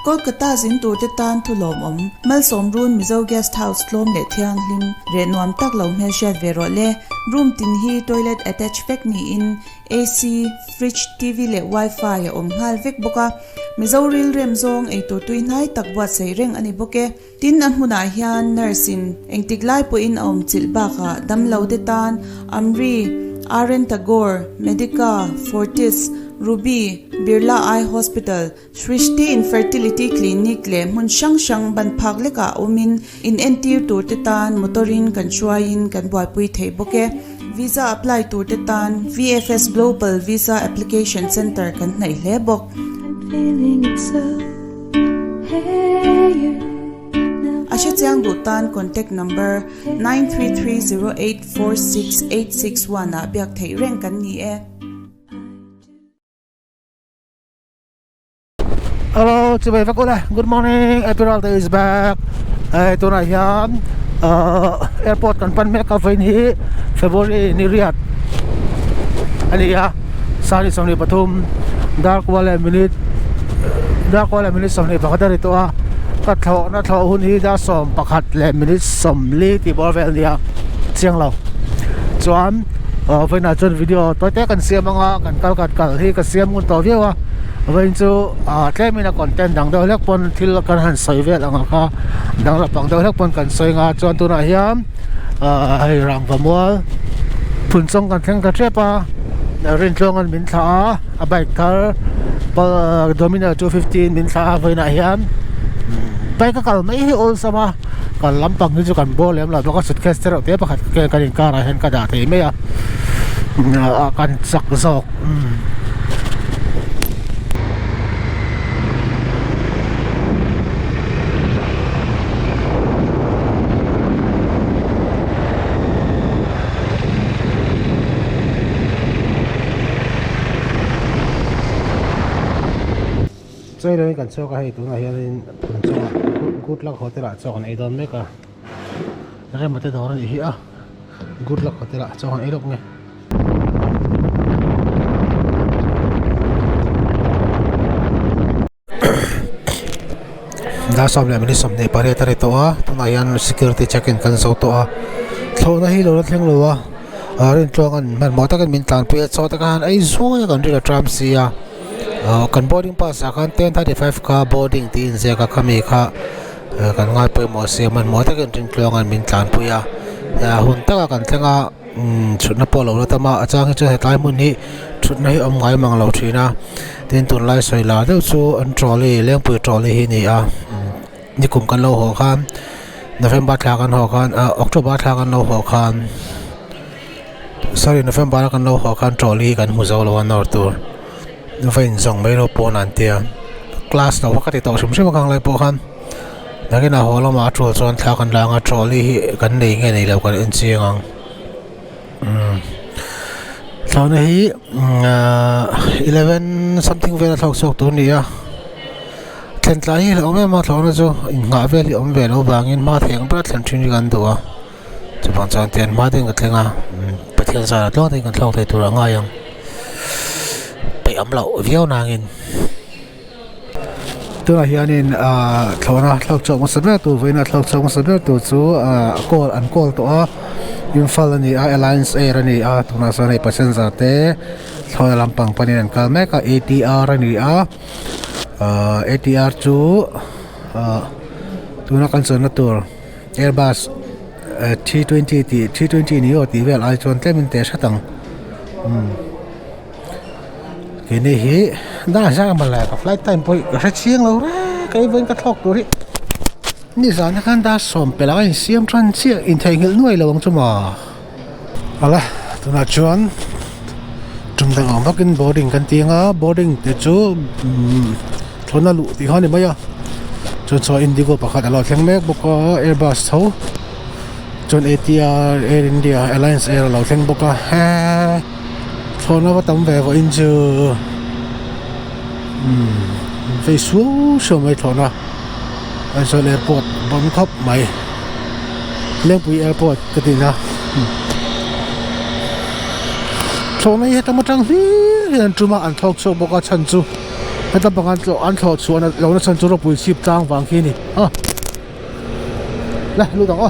Kolkata zin tur te tan thulom om mal som run mizo guest house tlom le thiang hlim re nuam tak lo me sha vero le room tin hi toilet attached vek ni in AC fridge TV le wifi om ngal vek boka mizo ril rem zong ei tur tuin hai tak wa sei reng ani boke tin an huna hian nursing engtik lai po in om chil ba kha dam lo de tan amri Tagore Medica Fortis Ruby Birla Eye Hospital Shrishti Infertility Clinic le mun shang ban phak le ka umin in entir tur te tan motorin kan chuain kan boy pui thei boke visa apply tur te tan VFS Global Visa Application Center kan nei le bok Asha Chiang Bhutan contact number 93308468661 na biak thei reng kan ni e Hello, good morning. April is back. Ito na yan. Airport kan pan mek avain hi February ni Riyadh. Aliya, sari samni pathum dark wala minute samni pakadar ito katho na tho hun hi da som pakhat le minute som li ti bor vel dia chiang lo. Chuan vai na chon video to te kan siam anga kan kal hi ka siam ngun to viewa vậy chứ cái mình là content đăng đâu lek pon thil kan han soi vet anga kha dang la pang đâu lek pon kan soi nga chuan tu na hiam ai rang va mual phun song kan theng ka trepa rin tlong an min tha a bike car Dominar 215 min tha vai na hiam pai ka kal mai hi ol sama kan lampang ni chu kan bol lem la ka suitcase ter te pakhat ke kan in car hen ka da the me ya kan sak Zawk Saya dah kan Zawk hai tu na hian pun Zawk good luck hotel ah Zawk ai don mek a re mate dor ni hi a good luck hotel ah Zawk ai lok nge da som le mini som ne pare tare to a tu na hian security check in kan so to a thlo na hi lo la thleng lo a rin tlong an man mo ta kan min tlan pu chaw ta kan ai zo kan ri la tram si a kan boarding pass akan 10:35 ka boarding tin ze ka khami kha kan ngai pe mo se man mo ta kan tin tlong an min tlan puya ya hun ta kan thenga chutna polo la tama achang che hetlai mun hi chutna hi om ngai mang lo thina tin tun lai soi la deu chu an trolley leng pu trolley hi ni a ni kum kan lo ho khan November thla kan ho khan October thla kan lo ho khan sorry November kan lo ho khan trolley kan mu zo lo an or tur vain zong mai lo pon an tia class na wakati to sim sim kang lai po khan nagi na holo ma tro chon thla kan langa trolley hi kan nei nge nei lo kan in chiang thawna hi 11 something vela thok sok tu ni a thlen tla hi lo me ma thawna chu nga veli om velo bangin ma theng pra thlen thin kan do a chapang chan tian ma ding ka thlenga pathian sa lo ding kan thok thai tur anga yang am lậu viau nangin tu là hianin thona thok chok ma sabna tu veina thok chok ma sabna tu chu call an call to a infal ani Alliance Air ani tuna sa nei passenger te thona lampang panin an kal mek ATR ani ATR chu tuna kan chon na tur Airbus 320 ni o ti vel ai chon tlemin te satang kini hi da sa ma la ka flight time poi ka chiang lo ra kai ven ka thok tu ri ni zan kan da som pela in siam tran chia in thai ngil nuai lawang chuma ala tuna chuan tum dang ang bakin boarding kan tinga boarding te chu thona lu ti hani maya chu cho Indigo pakhat alo thleng mek boka Airbus tho chon ATR Air India Alliance Air lo thleng boka ha thona wa tam ve wa in chu ve su so mai thona an so airport bom khop mai leng pui airport ka ti na thona ye tam tang hi an tuma an thok so boka chan chu heta bangan tlo an tlo chuan lo na chan churo pui chip tang wang khi ni la lu dang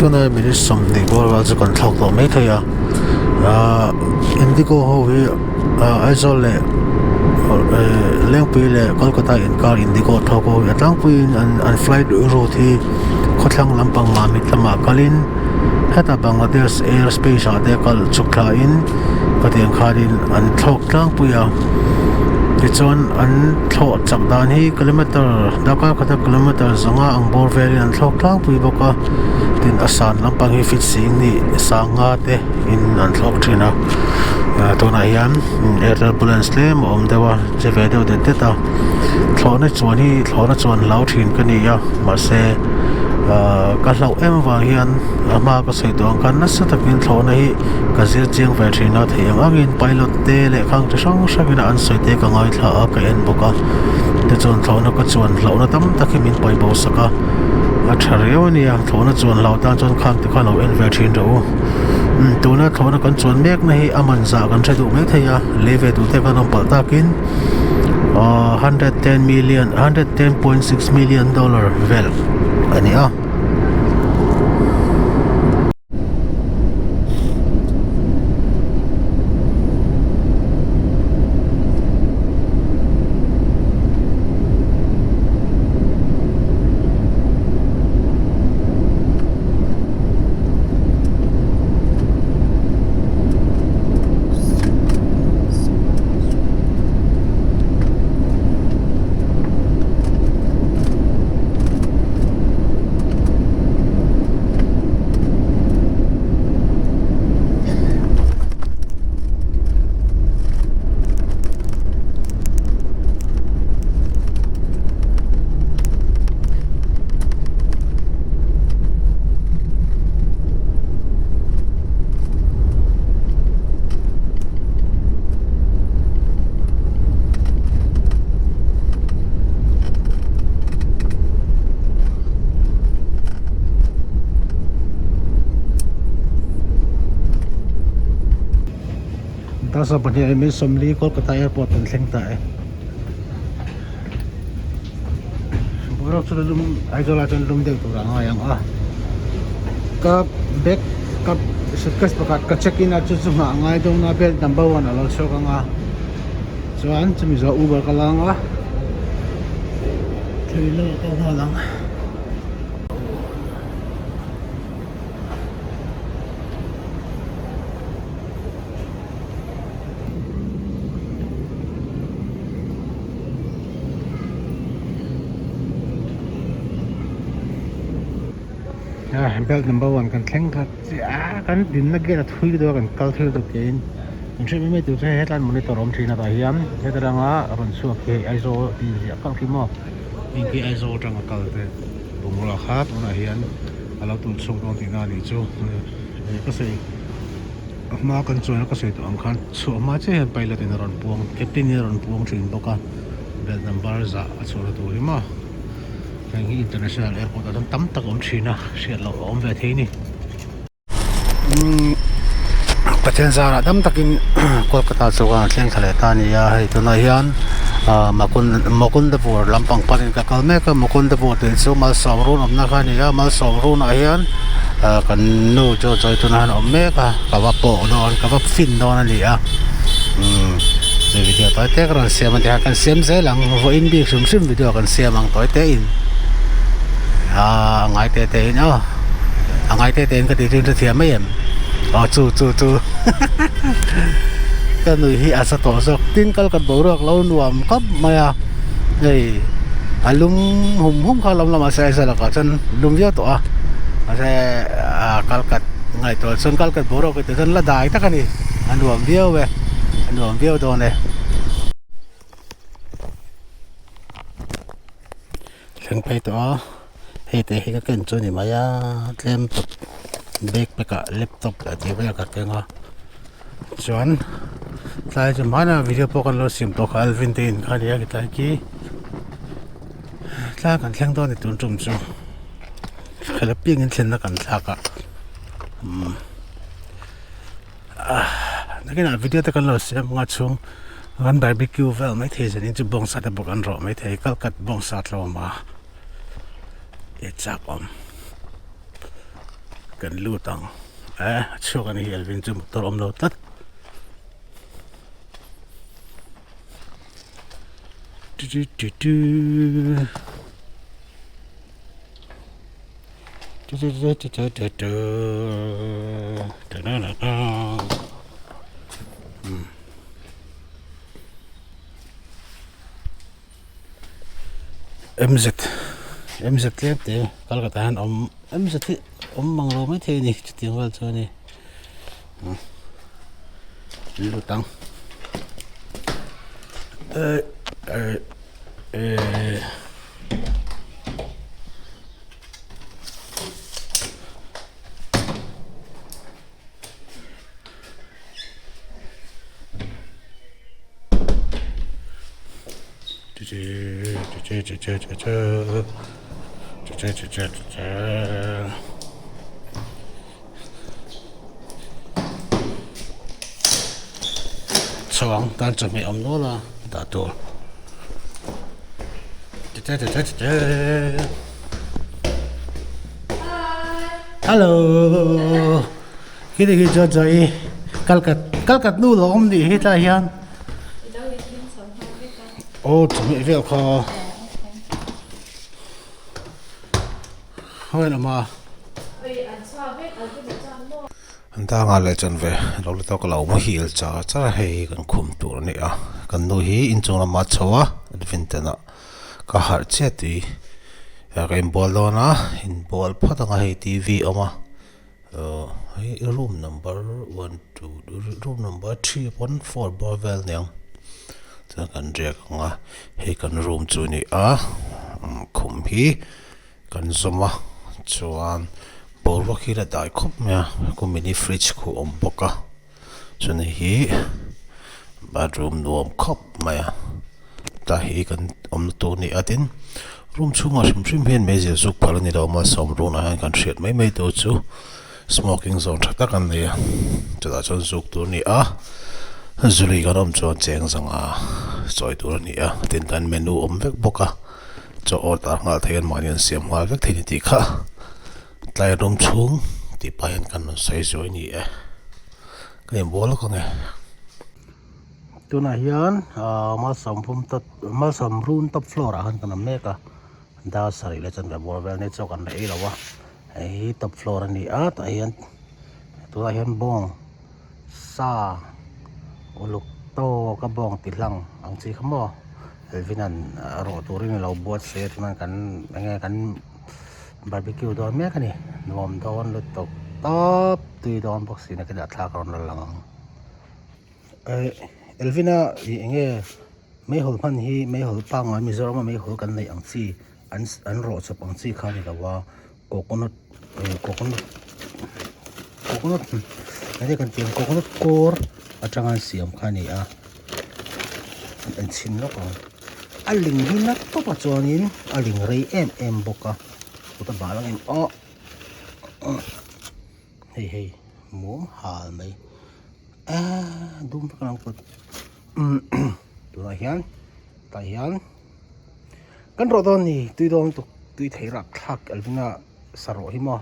tuna mi som ni bor wal chu kan thlok lo mai thaya indigo ho hi aizol le lengpui le kolkata in car indigo thoko atlang pui an flight route hi khotlang lampang ma mi tlama kalin heta bangladesh airspace ate kal chukla in katiang kharin an thlok tlang puya tichuan an thlo chak dan hi kilometer daka kata kilometer zanga ang bor valley an thlok tlang pui boka tin asan lampang hi fit sing ni sanga te in an thlok thina tuna hian air turbulence le om dewa che ve deuh de ta thlona chuan lau thin ka ni ya ma se ka hlau em wa hian ama ka sei dong kan na sa takin thlona hi ka zir chiang ve thina theiang angin pilot te le khang chi sang sangina an soi te ka ngai thla a ka en boka te chuan thlona ka chuan hlona tam takin min pai bo saka a thareu nia thlona chuan lau ta chuan khang te kha lo en ve thin ro tuna thlona kan chuan mek na hi aman za kan thadu mek theya leve tu te kan pal takin 110.6 million dollar vel ani tasa pani ai mi somli kolkata airport an thleng ta borok chu lum aizola chon lum deu tu ranga yang ka back ka suitcase pakat ka check in a chu chu nga ngai do na belt number 1 alo show ka nga chuan chumi zo uber ka lang thlilo ka nga lang belt number 1 kan thleng khat kan din na ge la thui do kan kal thil do kein anh xem mấy từ thế hết lan monitor om thina ta hiam thế ta đang á ron suak ke iso ti ya kal ki mo in ki iso tang kal te bung la khat ona hian alo tu chung don ti na ni chu ka sei ma kan chu na ka sei to ang khan chu ma che han pilot in ron puang captain in ron puang thin boka bel number za a chu ra tu hi ma cái international airport ở tắm tắc om thina siat lo om ve the ni Pachen zara dam takin Kolkata chuan thleng thale ta ni ya hei tuna hian makun de por lampang parin ka kalme ka makun de por tin chu mal sawrun omna kha ni ya mal sawrun a hian kan nu cho choi tuna han om me ka wa po don ka wa fin don ani a video toy te kan siam ante kan siam ze lang vo in bi sum video kan siam ang toy te in ngai te in ngai te in ka ti tin thiam mai em chu cái người hi asa to sok tin kal kat borak lo nuam kap maya ei alum hum kha lam asa asa la ka chan lum via to asa kal kat ngai to son kal kat borak te chan la dai ta kani anuam via to ne sang pai to hei te hi ka ken chu ni maya tlem to bag pe ka laptop la ti ba ka ke nga chuan tlai chu mana video po kan lo sim to ka alvin tin kha ria ki tlai ki tla kan thleng don ni tun tum chu khala ping in thlen na kan thla ka nakina video te kan lo sim nga chung kan barbecue vel mai the jan in chu bong sa te bok an ro mai the kal kat bong sa tlo ma e chap kan lu tang chu kan hi alvin chu motor om lo tat MZ liep te Kolkata han om MZ om mang lo mai the ni tiếng wal cho ni lu tang Zawk tan cho mẹ ông nó là đã tổ hello cái gì cho chơi Kolkata nu lo om đi hết là hiền ô cho mẹ việc khó thôi mà anh ta ngài lại chân về lâu tao có lâu mới hiểu cha hay cần khum tu này cần nuôi hi in chung là mát chawa vin tên cả hạt chết thì cái ball đó na in ball phát ra hay TV mà room number 1 2 room number 3.4 Bovel nè cho cần riêng hay cần room chu này khum hi cần zoom chuan bol ro khi là đại khop nha có mini fridge khu om boka cho nên hi bathroom nuam khop maya ta hi kan om tu ni atin room chunga sim hian me je zuk phal ni lo ma som ro na han kan thiat mai to chu smoking zone thata kan ne chada chon zuk tu ni zuli kan om chon cheng zanga choi tu ni tin tan menu om vek boka cho order ngal theian manian siam ngal vek theini ti kha tlai rom chung ti payan kan sai zoi ni cái bol ko nge tuna hian mal som run top floor han kan me ka da sari le chan ka bol vel ne chok an rei lawa ei top floor ani ta hian tuna hian bong sa uluk to ka bong ti hlang ang chi khamo elvinan ro turin lo buat se tunan kan nge kan barbecue don me kani nom don lu tok top tui don box ni ka da thla karon la lang Elvina nghe mấy hồi man hi mấy hồi pa ngai Mizoram mấy hồi kan nei ang chi an ro chop ang chi khani lawa coconut coconut này kan tiang coconut core atrangan siam khani a an chin lo ko aling hin na to pa chuanin aling rei em boka uta balang em hey mom hal mai dum pa kan kot tu la hian ta hian kan ro don ni tui dom tu tui thei rak thak alvina saro hi ma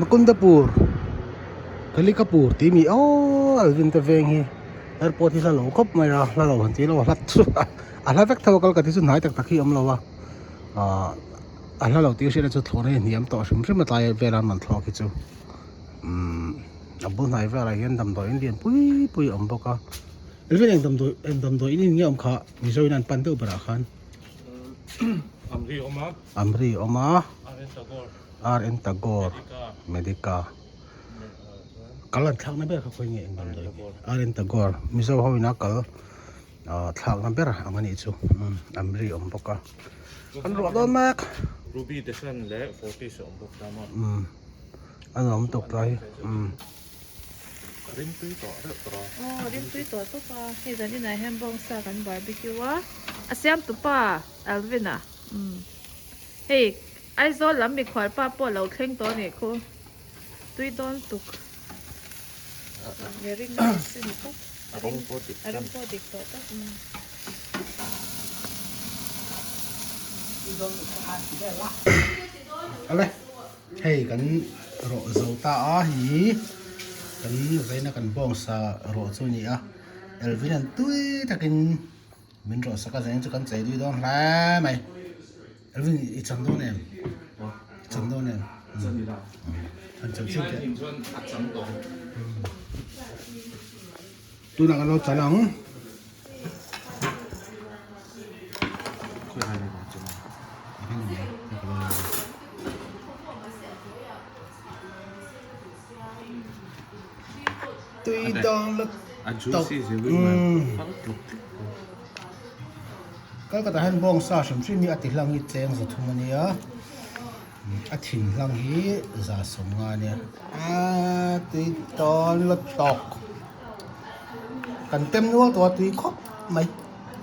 Makundapur Kalikapur timi alvin ta veng hi airport hi la lo khop mai ra la lo han ti lo hlat chu ala vek thaw kal ka ti chu nai tak tak hi am lo wa ala lo ti she chu thlone niam to shim shim tai velan man thlo ki chu abu nai vela hian dam do indian pui am boka elven dam do in ngi am kha mi zo nan pan tu bara khan amri oma RN Tagore Medica kalan thak na ber ka khoi nge engdam do RN Tagore mizo hoina kal thak na ber amani chu amri om boka kan ro don mak Ruby desan le 40 som bok tama an om tok lai rim tui to re tro rim tui to pa he zani na hem bong sa kan barbecue wa asiam tu pa Alvina hey ai zo lam mi khwar pa po lo thleng to ne ko tui don tuk ngering na sin ko aram po dik to ta ale hey kan ro zo ta a hi kan veina kan bong sa ro chu ni a elvin an tui takin min ro sa ka zeng chu kan chei dui don la mai elvin I chang do nem chang do nem an chang chi ke tu na kan lo chalang tui dong lật a juicy je wi ma Kolkata han bong sa shim shim ni ati hlang hi cheng za thum ani a athin hlang hi za som nga ne tui ton la tok kan tem nual to tui khop mai